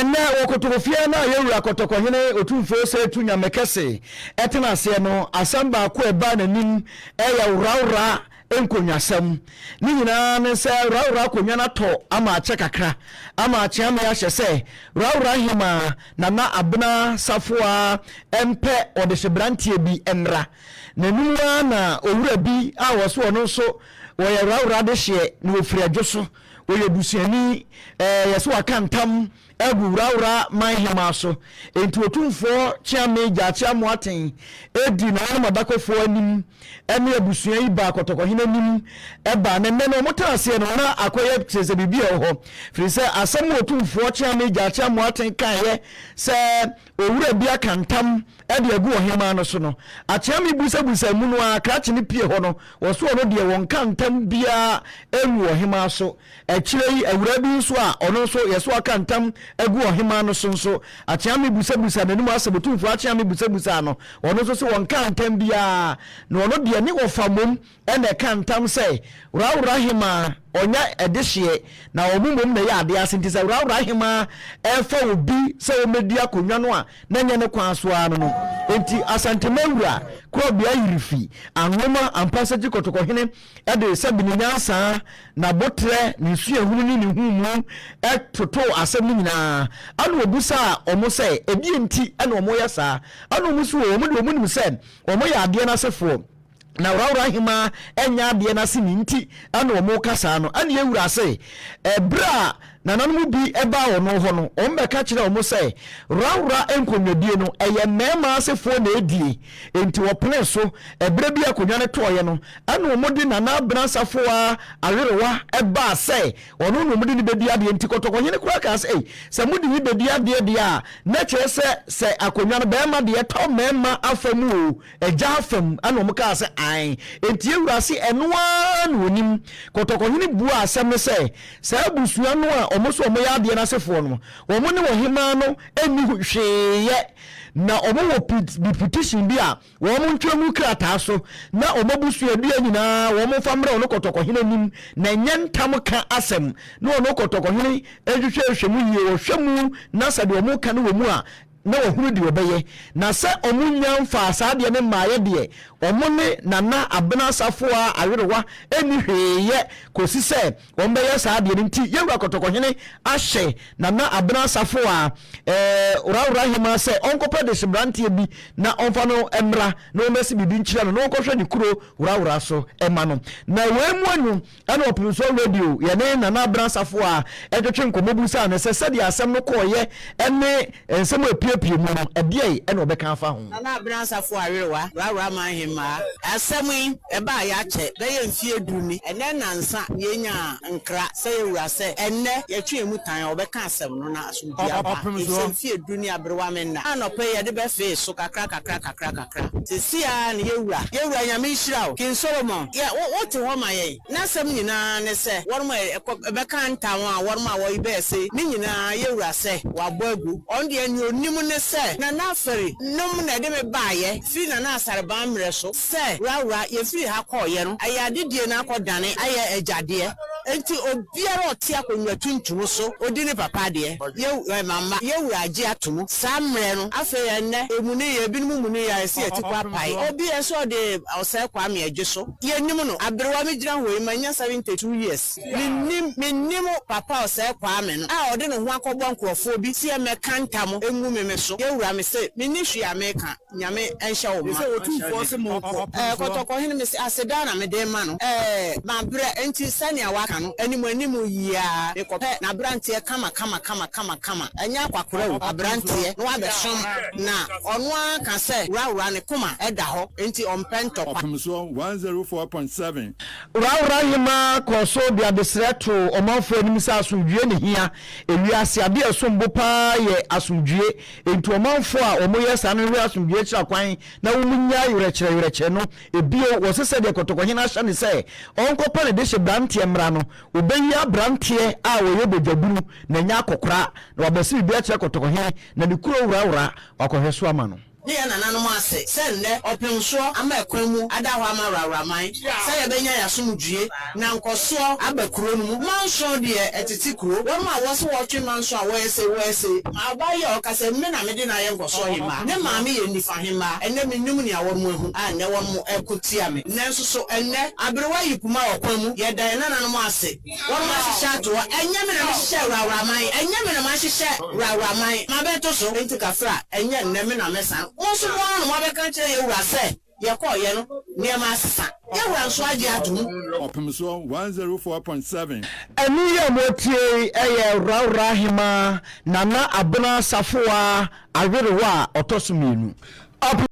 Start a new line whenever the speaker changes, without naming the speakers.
ena wokotofia na yewura kotokohene otumfo se tunya mekese etena ase no asamba ko eba nanim eya wurawura enkonwasam ni nyina ne se wurawura konwa na to ama ache kakra ama ache ama ya hye wurawura hima na abena safoa empe odehebrantie bi enra nanumwa na owura bi a woso ono so wo ya wurawura de hye na ofiri adwoso wo ye busuani yeso akantam Wurawura mahema so enti otumfo chiame gyache amoaten edi na madakofo anim ene abusua yi ba kotokohene anim eba ne no motase no na akoye tese bibia ho firi asem otumfo chiame gyache amoaten kaye se owura bia kantam ede agu ohema no so no achiame busabusa mu no akrache ne pie ho no woso no de won kantam bia enu ohema so echire awura bi so a ono so yeso akantam egu ohima no sonso achiame busabusa nanim asabotumfo achiame busabusa no ono so won kantam bia no ono de ne ofamom ene kantam sei wurawura hima onya edehye na omumom na ya ade asentisa wurawura hima efa obi se omedi akonwa no a na nya ne kwanso ano no enti asantemawura ko bia yirifi anoma ampasa gikotokohene ede sabinyansa na botre ni suahunu ni humu etoto asem nyina anu obusa omo se edi enti ana omo yasa anu musu omo de omo nim se omo ya ade na sefo na wurawura hima enya ade na se nti ana omo kasa no ana ewura se ebra na nanu bi eba ono ho no ombeka kire omo se wurawura enkonwadie no eye mema asefo na edie enti wo pene so ebra bi akonwa ne toye no ana omo di na na brasafo a awerewa eba se ono no mudi ni bedi ade enti kotokonye ne kura ka se se mudi ni bedi ade de a na kire se akonwa no be ma de to mema afamu o eja afam ana omo ka se ai enti ewura se enoa no onim kotokonye ni bua asem se abusua no a omo so omo ya ade na sefo no omo ne wohima no eni hweye na omo wo petition bi a omo ntwemu krata so na omo busu adua nyina omo famre ono kotokohene nim na nyentam ka asem na ono kotokohene ehwehwehwemu yie wo hwemu na sade omo ka no wo mu a na ohuru de obeye na se omunya mfa asade ne maaye de omo ne nana abena safoa awerewa eni hweye kosi se ombeye saade ne nti yewura kotokohene ahye nana abena safoa wurawura hima se onkopa de sebrantie bi na onfa no emra na omesi bibi nchira no onkohwe ni kuro wurawura so ema no na wemu anu ana Opemsuo radio ye ne nana abena safoa etwetwe nkomobusa na se sede asem no koye ene ensem apie mu no edie ene obeka afa ho na
brasafo awerewa wurawura mahema asemi eba ya che be ye mfie duni ene nansa yenya nkra se yewura se ene yetwe mu tan obeka asem no na asubia ba mfie duni abrewa menna anope ye de be fe so kakra sesia ne yewura nyame hira o kin Solomon ya wote ho maye na asem nyina ne se worma ebeka ntan a worma wo ibe se ni nyina yewura se wabo agu onde ani onim ne se na naferi nom na de me baaye fi na asareba mre so se wurawura ye fi ha koye no ayadedie na akodane aye ejade enti obiara otia konwa tuntum so odi ne papa de ye mama ye wuraje atomu samre no afa ye ne emune ye binum mune ya se etikwa pai obi e so de ose kwa me adwe so ye nim no abrewa me gira ho manya 72 years minnim papa ose kwa me no a odi ne ho akobọ nkrofo bi tie me kantam engu me so ye wura me se minni hwe ameka nyame enhye wo ma se otumfo se mo kotokohene me se aseda na me de ma no ma bre enti sania waka no animu yia ekope na brantie kama anya akwakora wo abrantie no abesom na ono aka se wurawura ne kuma eda ho enti ompento
Opemsuo 104.7
wurawura hima koso bia besreto omanfo anim sa asumdue ne hia ewiase ade esombo pa ye asumdue enti omanfo a omoye sa no asumdue kira kwan na wumunya yurekire no ebio wo sese de kotokohena ahya ne se onkopa ne de hye brantie mra no obeya brantie a wo ye bodwaburu na nya akokora na wabasi bibia kire kotokohene na ne kuro wurawura wakohweso ama no
ne ya nananom ase se nne Opemsuo ama ekwan mu ada ho ama rawraman se ye benya yasomdue na nkoso abakuro no mu manso de etiti kuro won ma wo se wo twe manso a wo ese abaye o kase me na me de na ye nkoso hima ne maame ye nifa hima enne me num ne awon mu hu a ne won mu ekotia me nenso so enne abrewa yipuma okwan mu ye dan nananom ase won ma hihya to enye me na me hihya rawraman enye me na ma hihya rawraman ma beto so enti kafra enye nne me na mesa wo so wo no ma be kan kire ye wura se ye ko ye no ne ma sesa ye wura so agi atum
Opemsuo 104.7
enu ye motie eye rawra hima nana abena safoa awerewa otosumienu